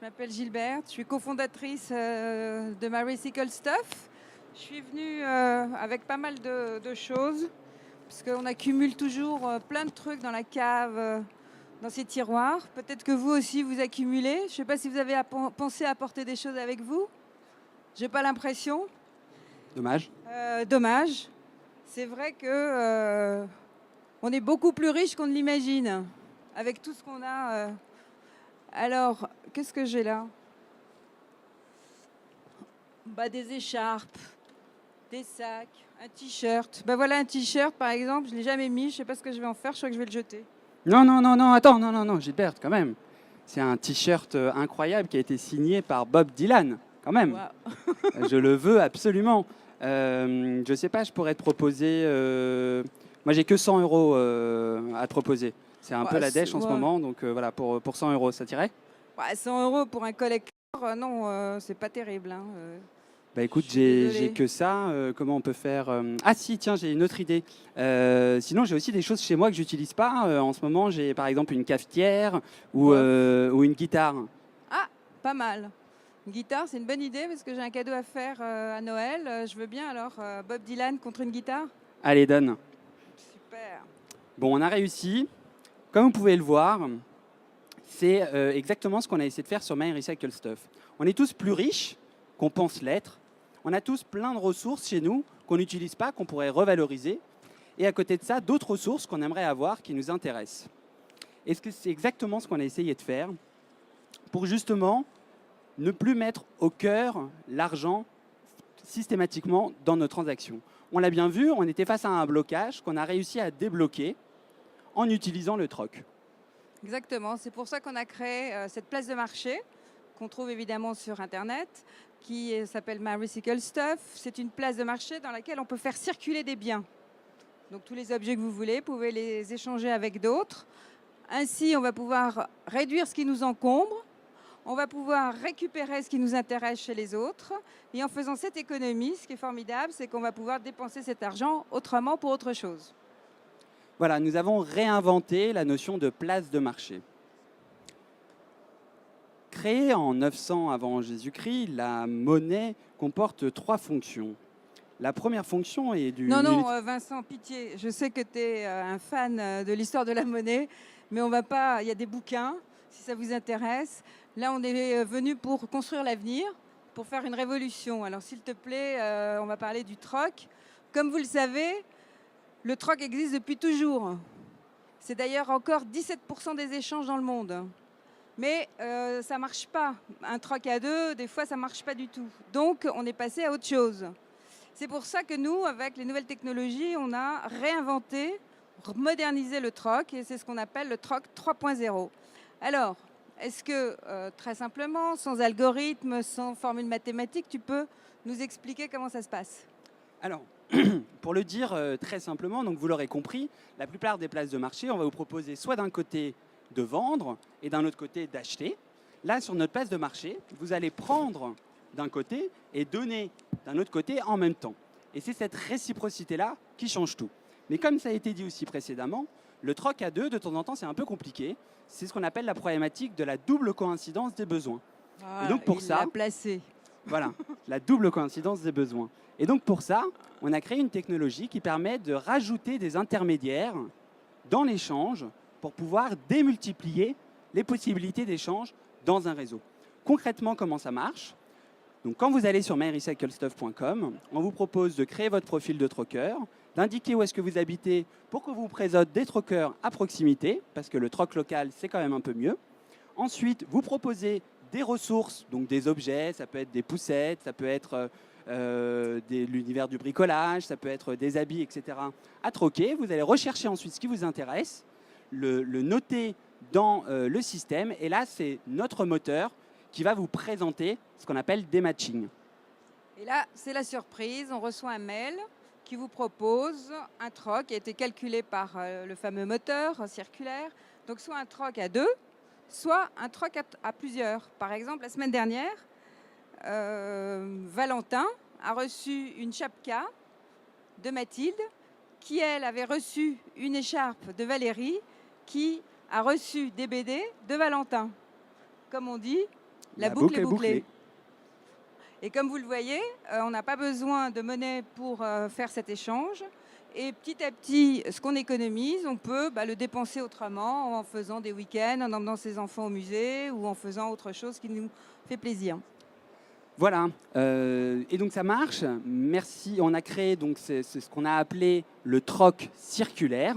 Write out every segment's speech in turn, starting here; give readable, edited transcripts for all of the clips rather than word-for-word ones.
Je m'appelle Gilberte, je suis cofondatrice de My Recycle Stuff. Je suis venue avec pas mal de choses, parce qu'on accumule toujours plein de trucs dans la cave, dans ces tiroirs. Peut-être que vous aussi, vous accumulez. Je ne sais pas si vous avez pensé à apporter des choses avec vous. J'ai pas l'impression. Dommage. Dommage. C'est vrai que on est beaucoup plus riche qu'on ne l'imagine, avec tout ce qu'on a. Alors, qu'est-ce que j'ai là? Des écharpes, des sacs, un t-shirt. Voilà un t-shirt par exemple, je ne l'ai jamais mis, je ne sais pas ce que je vais en faire, je crois que je vais le jeter. Non, non, non, non, attends, non, non, non, Gilberte, quand même. C'est un t-shirt incroyable qui a été signé par Bob Dylan, quand même. Wow. Je le veux absolument. Je sais pas, je pourrais te proposer. Moi, j'ai que 100 euros à te proposer. C'est un peu la dèche en ce moment, donc voilà, pour 100 euros, ça t'irait? 100 euros pour un collecteur, non, c'est pas terrible. Hein. Bah écoute, Je suis désolée. j'ai que ça. Comment on peut faire Ah si, tiens, j'ai une autre idée. Sinon, j'ai aussi des choses chez moi que j'utilise pas. En ce moment, j'ai par exemple une cafetière ou une guitare. Ah, pas mal. Une guitare, c'est une bonne idée parce que j'ai un cadeau à faire à Noël. Je veux bien alors Bob Dylan contre une guitare. Allez, donne. Super. Bon, on a réussi. Comme vous pouvez le voir, c'est exactement ce qu'on a essayé de faire sur My Recycle Stuff. On est tous plus riches qu'on pense l'être. On a tous plein de ressources chez nous qu'on n'utilise pas, qu'on pourrait revaloriser. Et à côté de ça, d'autres ressources qu'on aimerait avoir qui nous intéressent. Est-ce que c'est exactement ce qu'on a essayé de faire pour justement ne plus mettre au cœur l'argent systématiquement dans nos transactions? On l'a bien vu, on était face à un blocage qu'on a réussi à débloquer en utilisant le troc. Exactement, c'est pour ça qu'on a créé cette place de marché qu'on trouve évidemment sur Internet, qui s'appelle My Recycle Stuff. C'est une place de marché dans laquelle on peut faire circuler des biens. Donc tous les objets que vous voulez, vous pouvez les échanger avec d'autres. Ainsi, on va pouvoir réduire ce qui nous encombre, on va pouvoir récupérer ce qui nous intéresse chez les autres. Et en faisant cette économie, ce qui est formidable, c'est qu'on va pouvoir dépenser cet argent autrement pour autre chose. Voilà, nous avons réinventé la notion de place de marché. Créée en 900 avant Jésus-Christ, la monnaie comporte 3 fonctions. La première fonction est du... Non, Vincent, pitié. Je sais que tu es un fan de l'histoire de la monnaie, mais on va pas. Il y a des bouquins, si ça vous intéresse. Là, on est venu pour construire l'avenir, pour faire une révolution. Alors, s'il te plaît, on va parler du troc. Comme vous le savez, le troc existe depuis toujours. C'est d'ailleurs encore 17% des échanges dans le monde. Mais ça ne marche pas. Un troc à deux, des fois, ça ne marche pas du tout. Donc, on est passé à autre chose. C'est pour ça que nous, avec les nouvelles technologies, on a réinventé, modernisé le troc, et c'est ce qu'on appelle le troc 3.0. Alors, est-ce que, très simplement, sans algorithme, sans formule mathématique, tu peux nous expliquer comment ça se passe? Alors, pour le dire très simplement, donc vous l'aurez compris, la plupart des places de marché, on va vous proposer soit d'un côté de vendre et d'un autre côté d'acheter. Là, sur notre place de marché, vous allez prendre d'un côté et donner d'un autre côté en même temps. Et c'est cette réciprocité-là qui change tout. Mais comme ça a été dit aussi précédemment, le troc à deux, de temps en temps, c'est un peu compliqué. C'est ce qu'on appelle la problématique de la double coïncidence des besoins. Ah, Et donc pour il ça, l'a placé. voilà, la double coïncidence des besoins. Et donc pour ça, on a créé une technologie qui permet de rajouter des intermédiaires dans l'échange pour pouvoir démultiplier les possibilités d'échange dans un réseau. Concrètement, comment ça marche? Donc, quand vous allez sur myrecyclestuff.com, on vous propose de créer votre profil de troqueur, d'indiquer où est-ce que vous habitez pour que vous présente des troqueurs à proximité, parce que le troc local, c'est quand même un peu mieux. Ensuite, vous proposez des ressources, donc des objets, ça peut être des poussettes, ça peut être l'univers du bricolage, ça peut être des habits, etc. à troquer. Vous allez rechercher ensuite ce qui vous intéresse, le noter dans le système, et là, c'est notre moteur qui va vous présenter ce qu'on appelle des matchings. Et là, c'est la surprise. On reçoit un mail qui vous propose un troc qui a été calculé par le fameux moteur circulaire. Donc, soit un troc à deux, soit un troc à plusieurs. Par exemple, la semaine dernière, Valentin a reçu une chapka de Mathilde, qui, elle, avait reçu une écharpe de Valérie, qui a reçu des BD de Valentin. Comme on dit, La boucle est bouclée. Et comme vous le voyez, on n'a pas besoin de monnaie pour faire cet échange. Et petit à petit, ce qu'on économise, on peut le dépenser autrement en faisant des week-ends, en emmenant ses enfants au musée ou en faisant autre chose qui nous fait plaisir. Voilà, et donc ça marche. Merci. On a créé donc c'est ce qu'on a appelé le troc circulaire.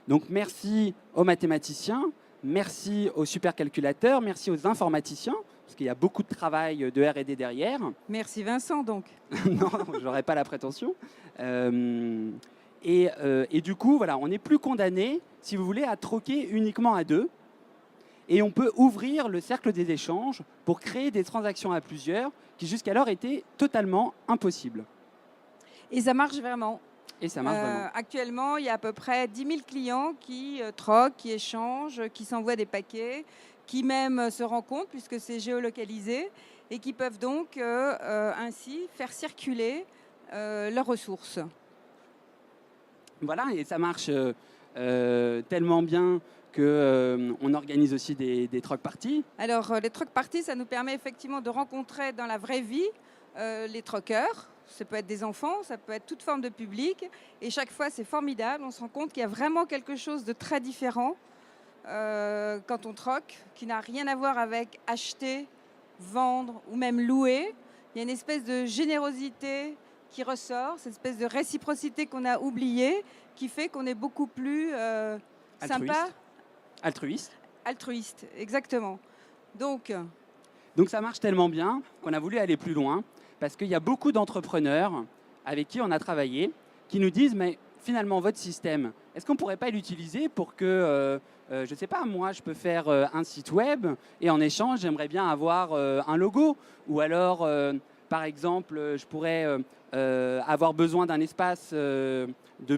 Donc merci aux mathématiciens, merci aux supercalculateurs, merci aux informaticiens, parce qu'il y a beaucoup de travail de R&D derrière. Merci Vincent donc. Non, j'aurais pas la prétention. Et du coup, voilà, on n'est plus condamné, si vous voulez, à troquer uniquement à deux. Et on peut ouvrir le cercle des échanges pour créer des transactions à plusieurs qui jusqu'alors étaient totalement impossibles. Et ça marche vraiment. Et ça marche vraiment. Actuellement, il y a à peu près 10 000 clients qui troquent, qui échangent, qui s'envoient des paquets, qui même se rencontrent puisque c'est géolocalisé et qui peuvent donc ainsi faire circuler leurs ressources. Voilà, et ça marche tellement bien qu'on organise aussi des truck parties. Alors, les truck parties, ça nous permet effectivement de rencontrer dans la vraie vie les truckers. Ça peut être des enfants, ça peut être toute forme de public. Et chaque fois, c'est formidable. On se rend compte qu'il y a vraiment quelque chose de très différent quand on troque, qui n'a rien à voir avec acheter, vendre ou même louer. Il y a une espèce de générosité qui ressort, cette espèce de réciprocité qu'on a oubliée, qui fait qu'on est beaucoup plus sympa. Altruiste, exactement. Donc ça marche tellement bien qu'on a voulu aller plus loin, parce qu'il y a beaucoup d'entrepreneurs avec qui on a travaillé qui nous disent, mais finalement, votre système, est-ce qu'on ne pourrait pas l'utiliser pour que, je ne sais pas, moi, je peux faire un site web et en échange, j'aimerais bien avoir un logo. Ou alors, par exemple, je pourrais avoir besoin d'un espace de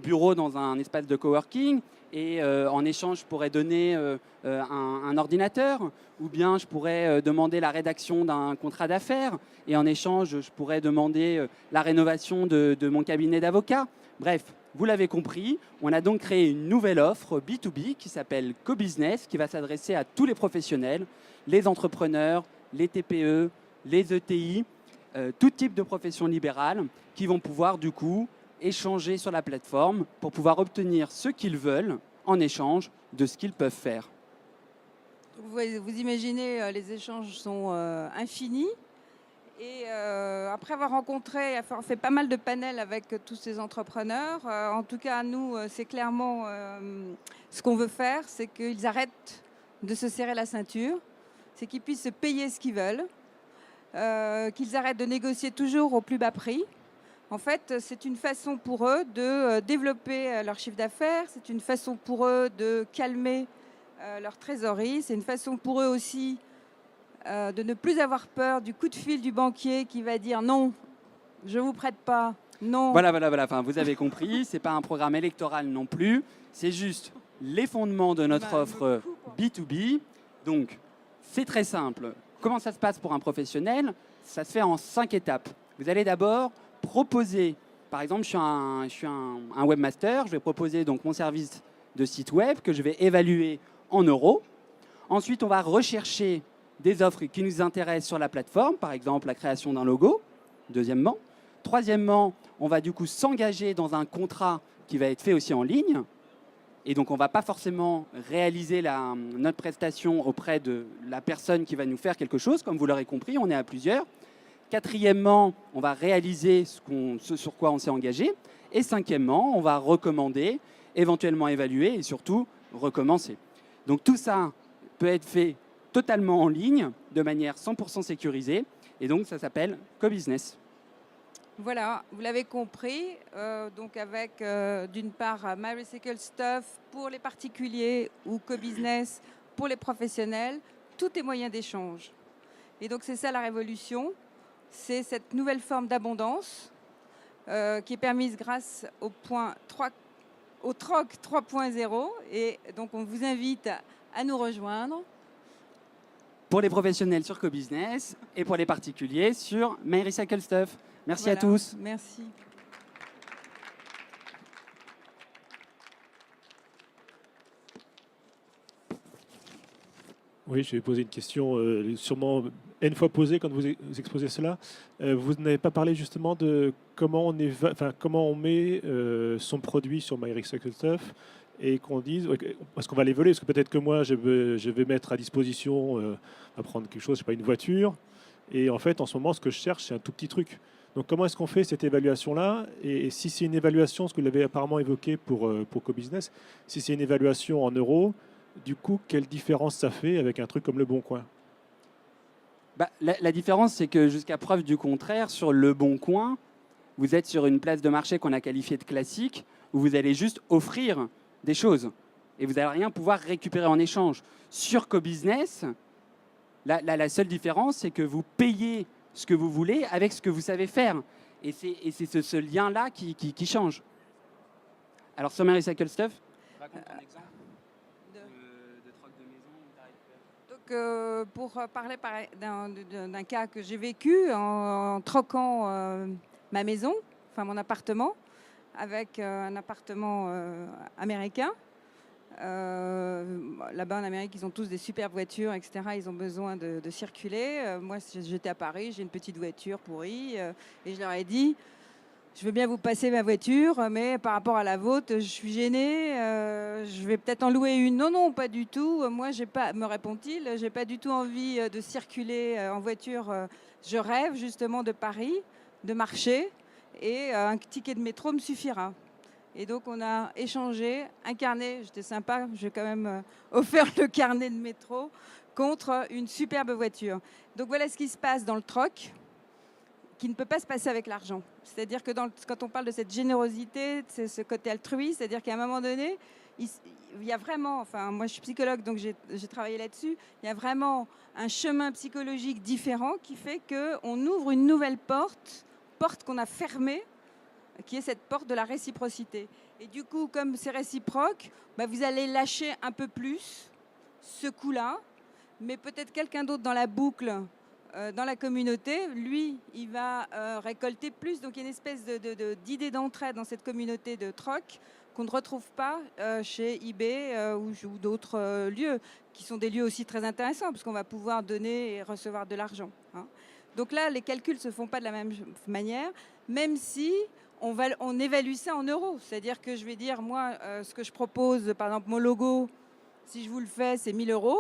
bureau dans un espace de coworking et en échange, je pourrais donner un ordinateur, ou bien je pourrais demander la rédaction d'un contrat d'affaires et en échange, je pourrais demander la rénovation de mon cabinet d'avocat. Bref, vous l'avez compris, on a donc créé une nouvelle offre B2B qui s'appelle CoBusiness, qui va s'adresser à tous les professionnels, les entrepreneurs, les TPE, les ETI, tout type de profession libérale qui vont pouvoir du coup échanger sur la plateforme pour pouvoir obtenir ce qu'ils veulent en échange de ce qu'ils peuvent faire. Vous imaginez, les échanges sont infinis. Et après avoir rencontré, avoir fait pas mal de panels avec tous ces entrepreneurs, en tout cas, nous, c'est clairement ce qu'on veut faire, c'est qu'ils arrêtent de se serrer la ceinture, c'est qu'ils puissent se payer ce qu'ils veulent, qu'ils arrêtent de négocier toujours au plus bas prix. En fait, c'est une façon pour eux de développer leur chiffre d'affaires, c'est une façon pour eux de calmer leur trésorerie, c'est une façon pour eux aussi de ne plus avoir peur du coup de fil du banquier qui va dire non, je ne vous prête pas, non. Voilà. Enfin, vous avez compris, ce n'est pas un programme électoral non plus, c'est juste les fondements de notre offre B2B. Donc, c'est très simple. Comment ça se passe pour un professionnel? Ça se fait en 5 étapes. Vous allez d'abord proposer, par exemple, je suis un webmaster, je vais proposer donc mon service de site web que je vais évaluer en euros. Ensuite, on va rechercher des offres qui nous intéressent sur la plateforme, par exemple la création d'un logo, deuxièmement. Troisièmement, on va du coup s'engager dans un contrat qui va être fait aussi en ligne. Et donc, on ne va pas forcément réaliser notre prestation auprès de la personne qui va nous faire quelque chose. Comme vous l'aurez compris, on est à plusieurs. Quatrièmement, on va réaliser ce sur quoi on s'est engagé. Et cinquièmement, on va recommander, éventuellement évaluer et surtout recommencer. Donc, tout ça peut être fait totalement en ligne, de manière 100% sécurisée. Et donc, ça s'appelle CoBusiness. Voilà, vous l'avez compris. Donc, avec d'une part MyRecycleStuff pour les particuliers ou CoBusiness pour les professionnels, tout est moyen d'échange. Et donc, c'est ça la révolution. C'est cette nouvelle forme d'abondance qui est permise grâce au troc 3.0. Et donc, on vous invite à nous rejoindre. Pour les professionnels sur CoBusiness et pour les particuliers sur MyRecycleStuff. Merci Voilà, à tous. Merci. Oui, je vais poser une question sûrement N fois posé quand vous exposez cela. Vous n'avez pas parlé justement de comment on met son produit sur MyRecycleStuff et qu'on dise, parce qu'on va l'évaluer, parce que peut-être que moi je vais mettre à disposition, à prendre quelque chose, je sais pas, une voiture, et en fait en ce moment ce que je cherche c'est un tout petit truc. Donc comment est-ce qu'on fait cette évaluation-là? Et si c'est une évaluation, ce que vous l'avez apparemment évoqué pour CoBusiness, si c'est une évaluation en euros, du coup quelle différence ça fait avec un truc comme Le Bon Coin? Bah, la différence, c'est que jusqu'à preuve du contraire, sur Le Bon Coin, vous êtes sur une place de marché qu'on a qualifiée de classique, où vous allez juste offrir des choses et vous n'allez rien pouvoir récupérer en échange. Sur CoBusiness, la seule différence, c'est que vous payez ce que vous voulez avec ce que vous savez faire. Et c'est ce lien-là qui change. Alors, sur MyRecycleStuff, raconte un exemple de troc de maison. Donc, pour parler d'un cas que j'ai vécu en troquant ma maison, enfin mon appartement, avec un appartement américain. Là-bas en Amérique, ils ont tous des superbes voitures, etc. Ils ont besoin de circuler. Moi, j'étais à Paris, j'ai une petite voiture pourrie et je leur ai dit, je veux bien vous passer ma voiture, mais par rapport à la vôtre, je suis gênée. Je vais peut-être en louer une. Non, non, pas du tout. Moi, j'ai pas, me répond-il, j'ai pas du tout envie de circuler en voiture. Je rêve justement de Paris, de marcher, et un ticket de métro me suffira. Et donc, on a échangé un carnet. J'étais sympa, j'ai quand même offert le carnet de métro contre une superbe voiture. Donc, voilà ce qui se passe dans le troc, qui ne peut pas se passer avec l'argent. C'est-à-dire que quand on parle de cette générosité, de ce côté altruiste, c'est-à-dire qu'à un moment donné, il y a vraiment, enfin moi je suis psychologue donc j'ai travaillé là-dessus, il y a vraiment un chemin psychologique différent qui fait qu'on ouvre une nouvelle porte qu'on a fermée, qui est cette porte de la réciprocité. Et du coup, comme c'est réciproque, bah, vous allez lâcher un peu plus ce coup-là, mais peut-être quelqu'un d'autre dans la boucle, dans la communauté, lui, il va récolter plus. Donc il y a une espèce d'idée d'entraide dans cette communauté de troc qu'on ne retrouve pas chez eBay ou d'autres lieux, qui sont des lieux aussi très intéressants, parce qu'on va pouvoir donner et recevoir de l'argent. Hein. Donc là, les calculs ne se font pas de la même manière, même si on évalue ça en euros. C'est-à-dire que je vais dire, moi, ce que je propose, par exemple, mon logo, si je vous le fais, c'est 1 000 €.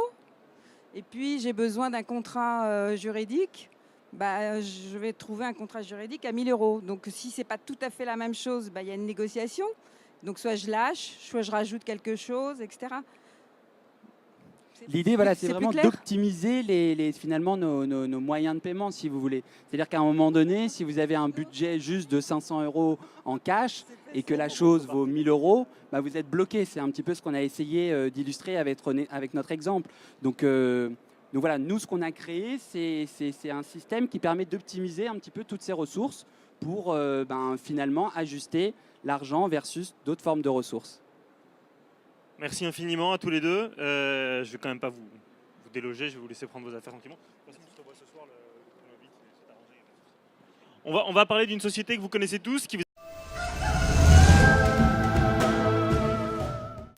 Et puis, j'ai besoin d'un contrat juridique. Bah, je vais trouver un contrat juridique à 1 000 €. Donc, si ce n'est pas tout à fait la même chose, bah, y a une négociation. Donc, soit je lâche, soit je rajoute quelque chose, etc. L'idée, voilà, c'est vraiment d'optimiser finalement nos moyens de paiement, si vous voulez. C'est-à-dire qu'à un moment donné, si vous avez un budget juste de 500 € en cash et que la chose vaut 1 000 €, bah, vous êtes bloqué. C'est un petit peu ce qu'on a essayé d'illustrer avec notre exemple. Donc voilà, nous, ce qu'on a créé, c'est un système qui permet d'optimiser un petit peu toutes ces ressources pour finalement ajuster l'argent versus d'autres formes de ressources. Merci infiniment à tous les deux. Je ne vais quand même pas vous déloger, je vais vous laisser prendre vos affaires tranquillement. On va parler d'une société que vous connaissez tous, qui